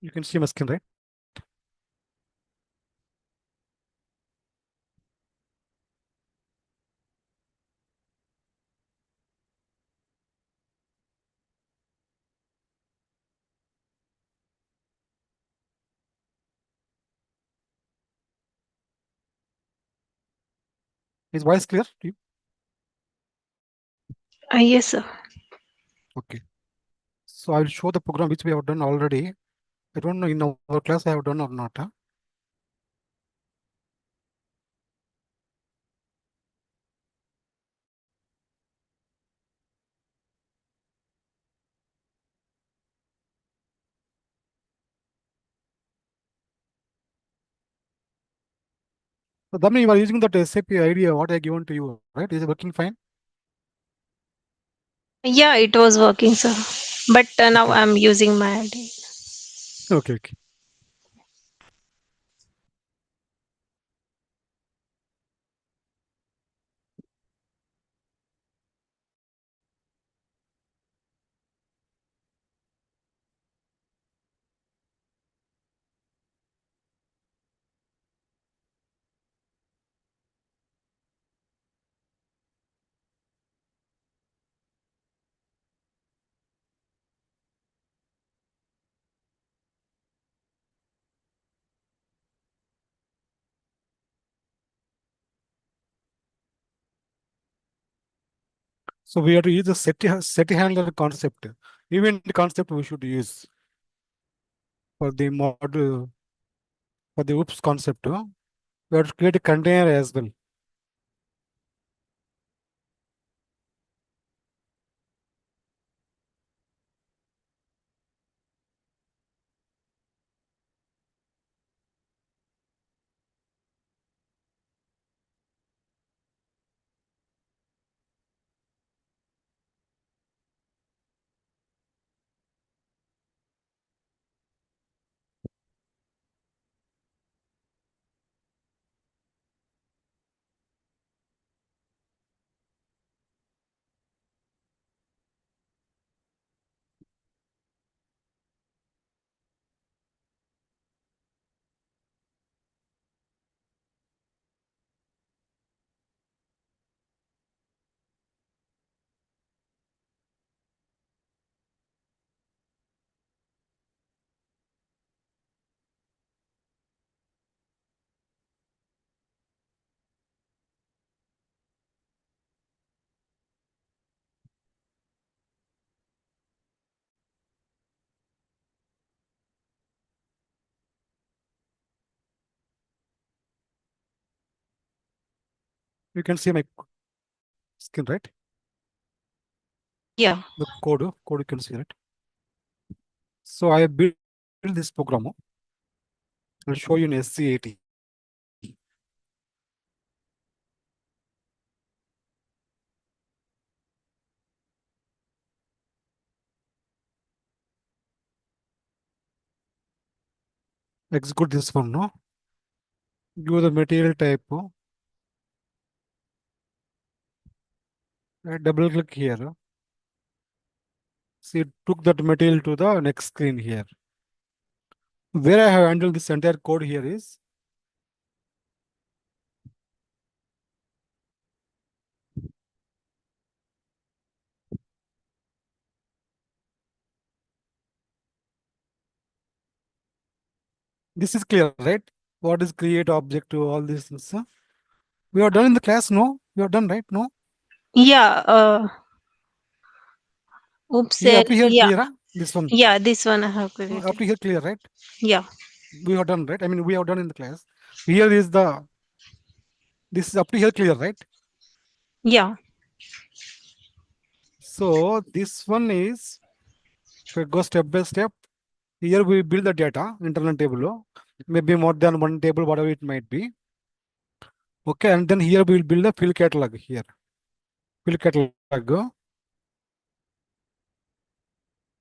You can see my screen, right? Is voice clear to you? Yes, sir. Okay. So I will show the program which we have done already. I don't know in our class I have done or not. So Dhamni, you are using that SAP idea what I given to you, right? Is it working fine? Yeah, it was working, sir. But now Okay. I'm using my ID. Okay. Okay. So we have to use the set handler concept. Event concept we should use for the model for the oops concept. We have to create a container as well. You can see my screen, right? Yeah. The code you can see, right? So I built this program. I'll show you in SC80. Execute this one, no? Give the material type. Double click here. See, it took that material to the next screen here. Where I have handled this entire code here is this is clear, right? What is create object to all these things? We are done in the class, no? We are done, right? No? Yeah. Oops. Here, up to here Yeah. clear, huh? This one. Yeah. This one I have Up created. to here clear, right? Yeah. We have done, right? I mean, we have done in the class. Here is this is up to here clear, right? Yeah. So this one is, if we go step by step, here we build the data, internal table, maybe more than one table, whatever it might be. Okay, and then here we will build a field catalog here. Field catalog.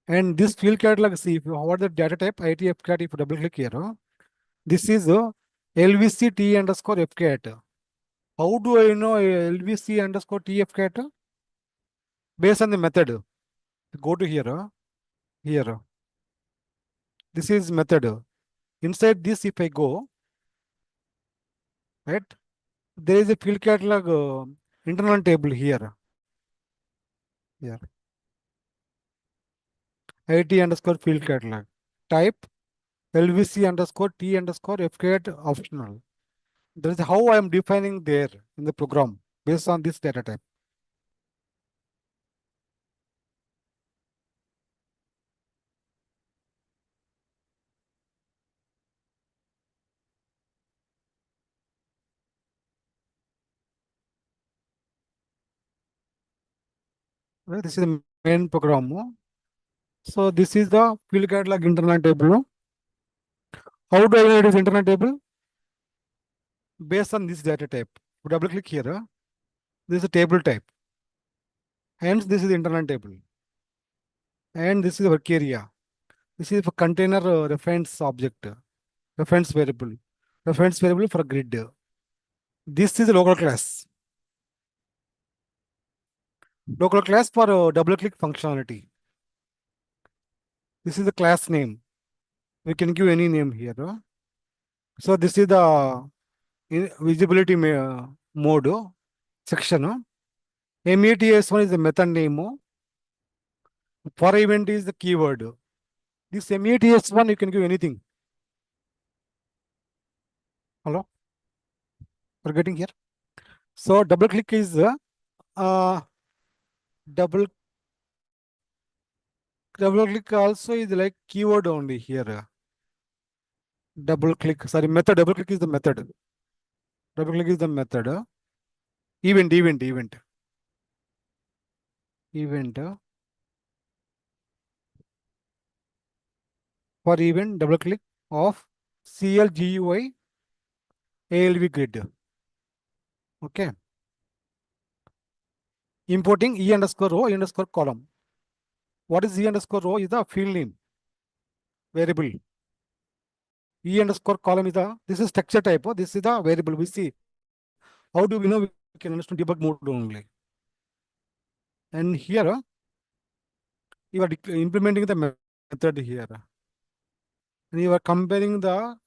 And this field catalog, see, if you what the data type, ITF cat, if you double click here, this is LVC T underscore FCAT. How do I know LVC underscore TFCAT? Based on the method. Go to here, here. This is method. Inside this, if I go, right, there is a field catalog internal table here. Here, IT underscore field catalog. Type LVC underscore T underscore FCAT optional. That is how I am defining there in the program based on this data type. Right? This is the main program. So this is the field catalog internal table. How do I know it is internal table? Based on this data type. Double click here. This is a table type. Hence, this is the internal table. And this is the work area. This is for container reference object, reference variable for grid. This is a local class. Local class for double click functionality. This is the class name. We can give any name here. So this is the visibility mode section. METS1 is the method name. For event is the keyword. This METS1 you can give anything. Hello? We're getting here. So double click is double click also is like keyword only here. Double click, sorry, method. Double click is the method. Double click is the method. Event. For event, double click of CLGUI ALV grid. Okay. Importing E underscore row, E underscore column. What is E underscore row? Is the field name variable. E underscore column is the, this is structure type. This is the variable. We see. How do we know? We can understand debug mode only. And here, you are implementing the method here. And you are comparing the,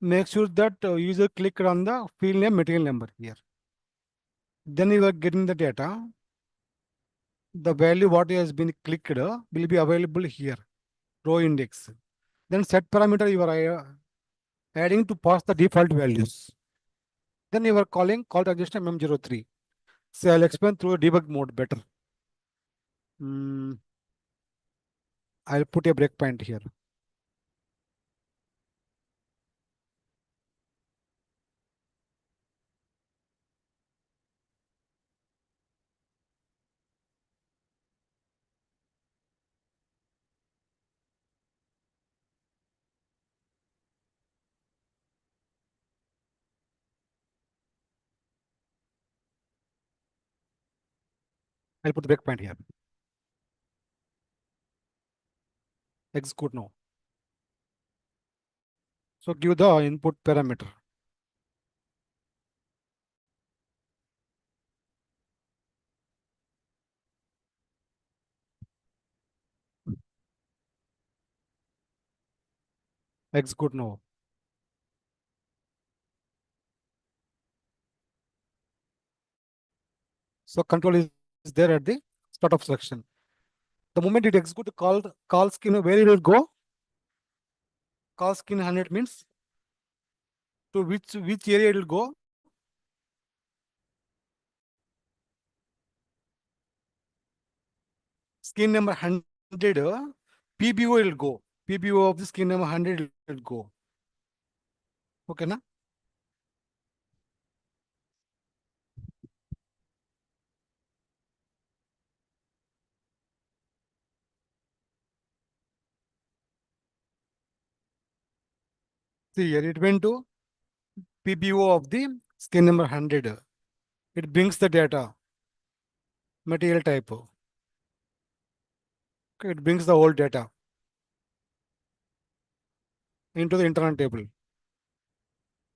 make sure that user clicked on the field name material number here. Then you are getting the data. The value what has been clicked will be available here, row index. Then set parameter you are adding to pass the default values. Then you are calling call to adjust MM03. So I'll explain through a debug mode better. I'll put a breakpoint here. I'll put the breakpoint here. Execute now. So give the input parameter. Execute now. So control is there at the start of selection. The moment it execute the call skin, where it will go? Call skin 100 means to which area it will go? Skin number 100, PBO will go. PBO of the skin number 100 will go. Okay, na? See here, it went to PBO of the skin number 100. It brings the data, material type. Okay, it brings the whole data into the internal table.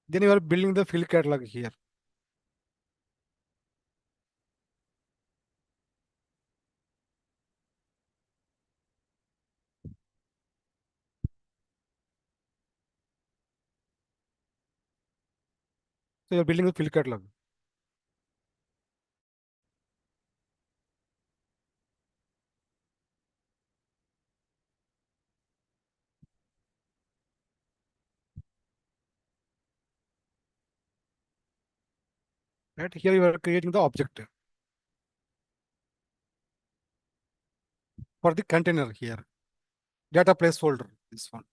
Then you are building the field catalog here. So you're building the field catalog. Right here you are creating the object for the container here. Data placeholder, this one.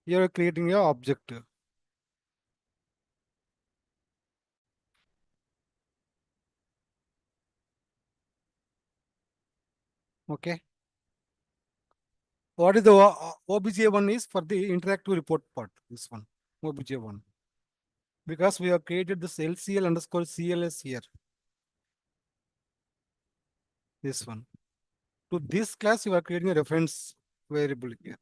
Here you are creating your object. Okay. What is the OBJ1 is for the interactive report part, this one, OBJ1. Because we have created this LCL underscore CLS here. This one. To this class, you are creating a reference variable here.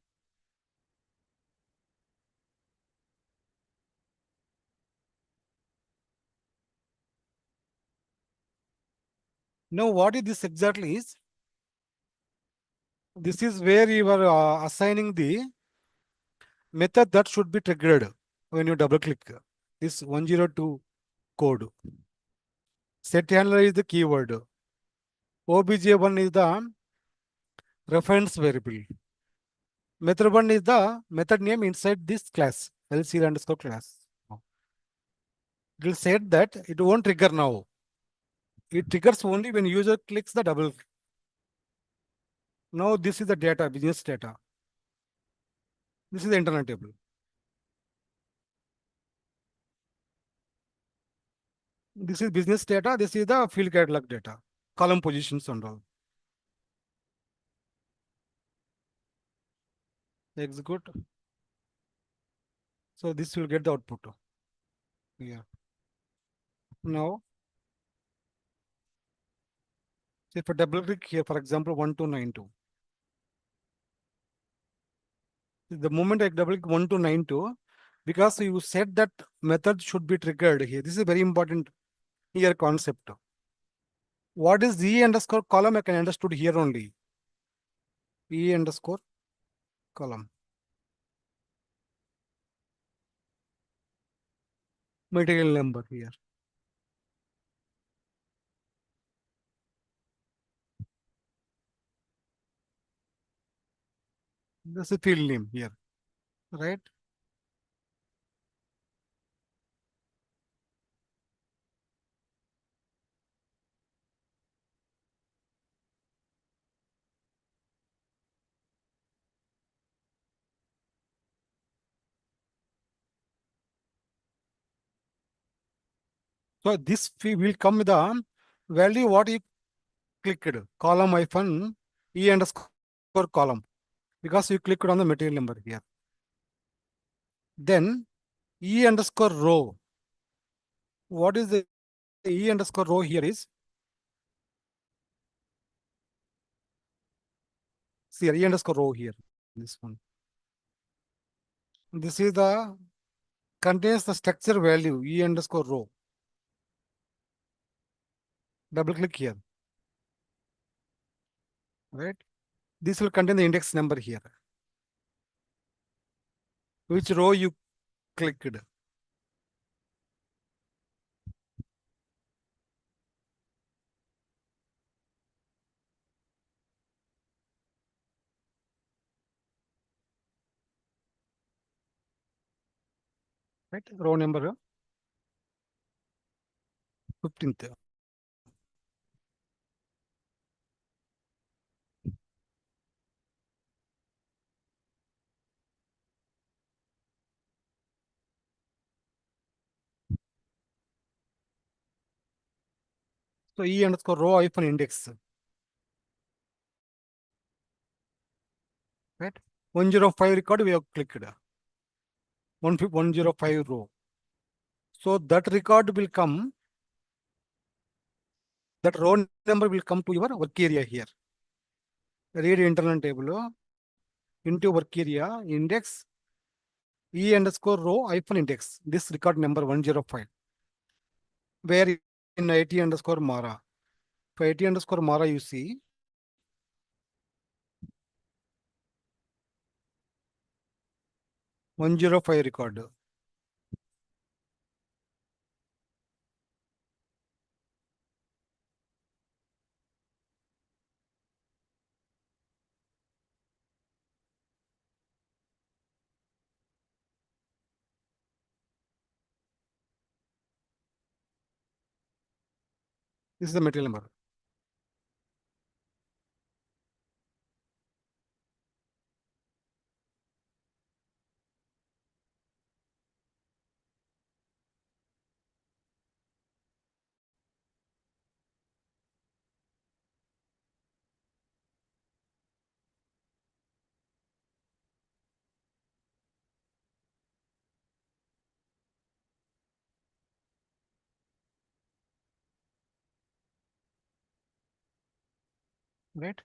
Now, what is this exactly is? This is where you are assigning the method that should be triggered when you double click this 102 code. Set handler is the keyword. OBJ1 is the reference variable. Method 1 is the method name inside this class, LC underscore class. It will say that it won't trigger now. It triggers only when user clicks the double. Now this is the data, business data. This is the internal table. This is business data. This is the field catalog data, column positions and all. Execute. So this will get the output. Yeah. Now, if I double click here, for example, 1292. The moment I double click 1292, because you said that method should be triggered here. This is a very important here concept. What is E underscore column? I can understood here only. E underscore column. Material number here. This is field name here, right? So this will come with the value what you clicked, column hyphen E underscore column, because you clicked on the material number here. Then E underscore row. What is the E underscore row here is? See E underscore row here. This one. This is the contains the structure value E underscore row. Double click here. Right? This will contain the index number here. Which row you clicked. Right? Row number 15th. So E underscore row hyphen index. Right? 105 record we have clicked. 105 row. So that record will come. That row number will come to your work area here. Read internal table into work area index E underscore row hyphen index. This record number 105. Where in IT underscore Mara. For IT underscore Mara, you see 105 record. This is the material number. Right?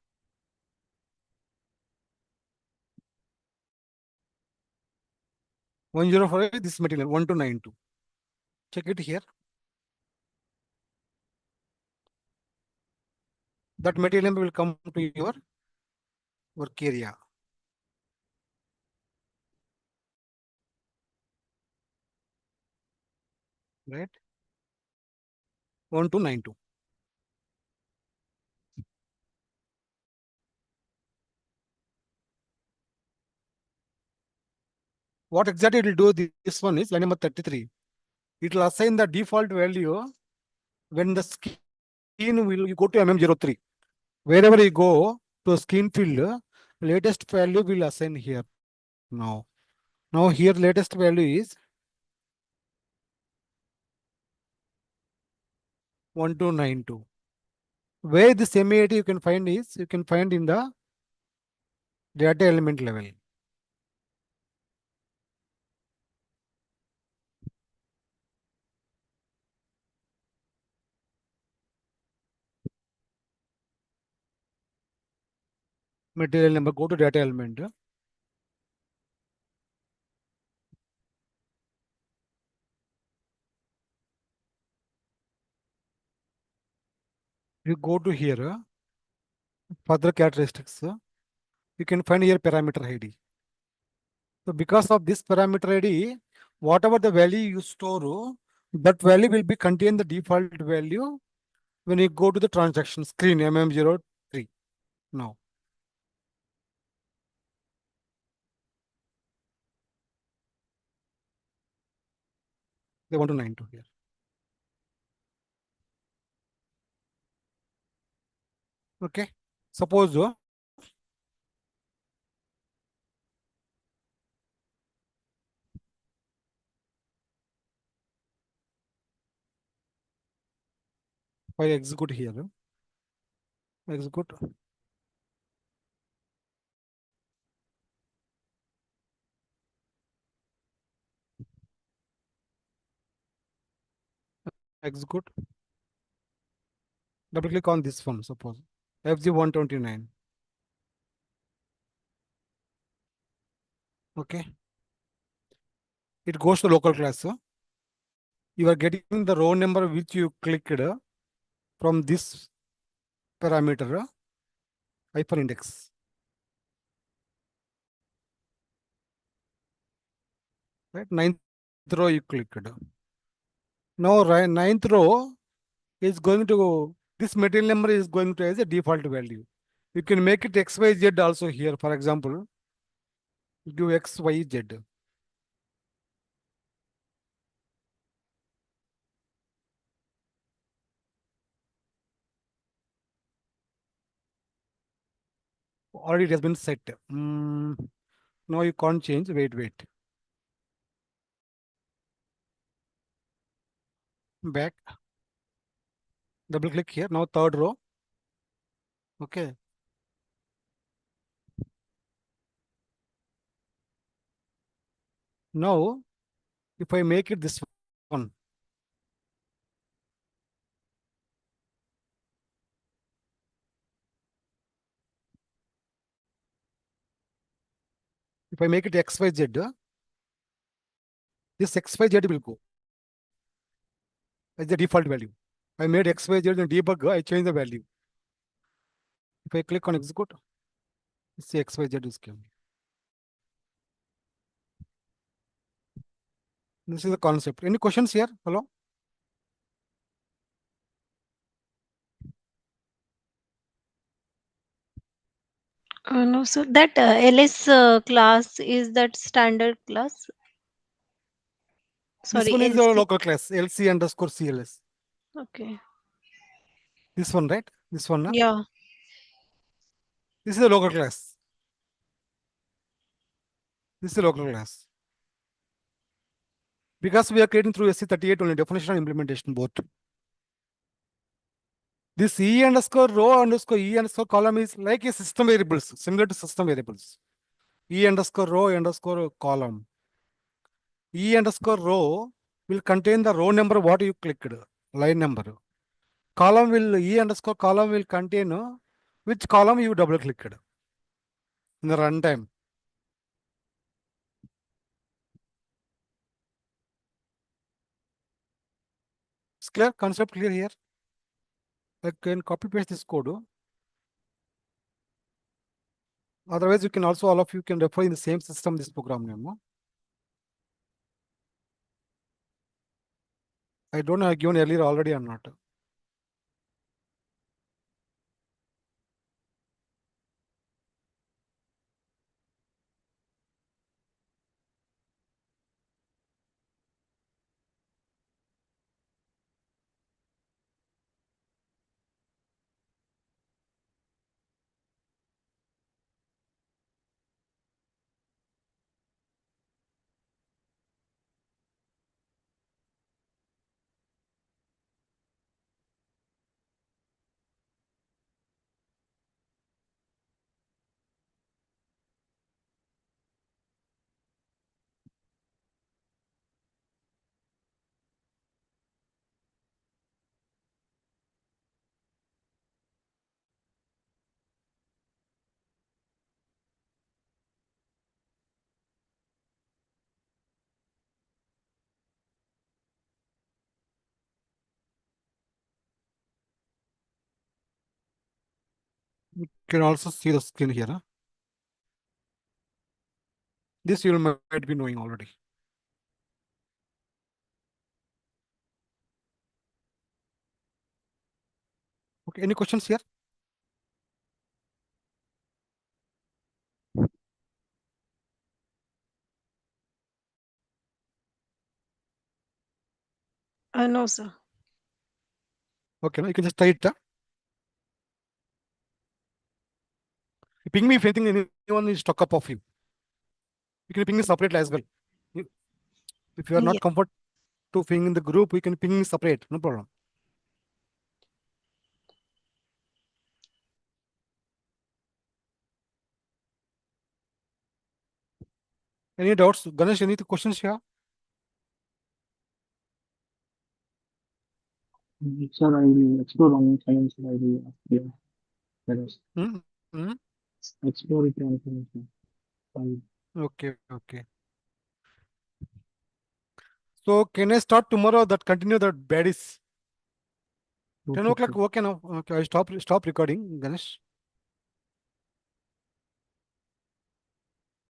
One zero four this material 1292. Check it here. That material number will come to your work area. Right? 1292. What exactly it will do? This one is line number 33. It will assign the default value when the skin will you go to MM03. Wherever you go to skin field, latest value will assign here now. Now here latest value is 1292. Where this MAT you can find is you can find in the data element level. Material number, go to data element. You go to here, further characteristics, you can find here parameter ID. So because of this parameter ID, whatever the value you store, that value will be contain the default value when you go to the transaction screen MM03 now. They want to 92 here. Okay. Suppose if I execute here, execute. Execute. Double click on this one, suppose FG129. Okay. It goes to local class. You are getting the row number which you clicked from this parameter hyperindex. Right? Ninth row you clicked. Now ninth row is going to, this material number is going to as a default value. You can make it XYZ also here. For example, do XYZ. Already it has been set. Now you can't change. Wait. Back. Double click here. Now third row. Okay. Now, if I make it this one, if I make it XYZ, this XYZ will go as the default value. I made XYZ in debug, I change the value. If I click on execute, see XYZ is coming. This is the concept. Any questions here? Hello? No, so that LS class is that standard class. This Sorry, one is a LC. local class, LC underscore CLS. Okay. This one, right? This one. Yeah. This is a local class. This is a local class. Because we are creating through SC38 only definition and implementation both. This E underscore row underscore E underscore column is like a system variables, similar to system variables. E underscore row underscore column. E underscore row will contain the row number what you clicked, line number. Column will E underscore column will contain which column you double clicked in the runtime. It's clear, concept clear here. I can copy paste this code. Otherwise, you can also all of you can refer in the same system this program name. I don't know I given earlier already or not. You can also see the screen here. This you might be knowing already. Okay, any questions here? No, sir. Okay, now you can just try it. Ping me if anything anyone is stuck up of you. You can ping me separately as well. If you are not Yeah. comfort to ping in the group, we can ping me separate, no problem. Any doubts? Ganesh, any questions here? Sir, I will explore on financial idea. Yeah, that is Hmm? Hmm? explore it on financial. Okay, okay. So can I start tomorrow that continue that baddies? 10 Okay, o'clock, sir. okay now. Okay, I stop recording, Ganesh.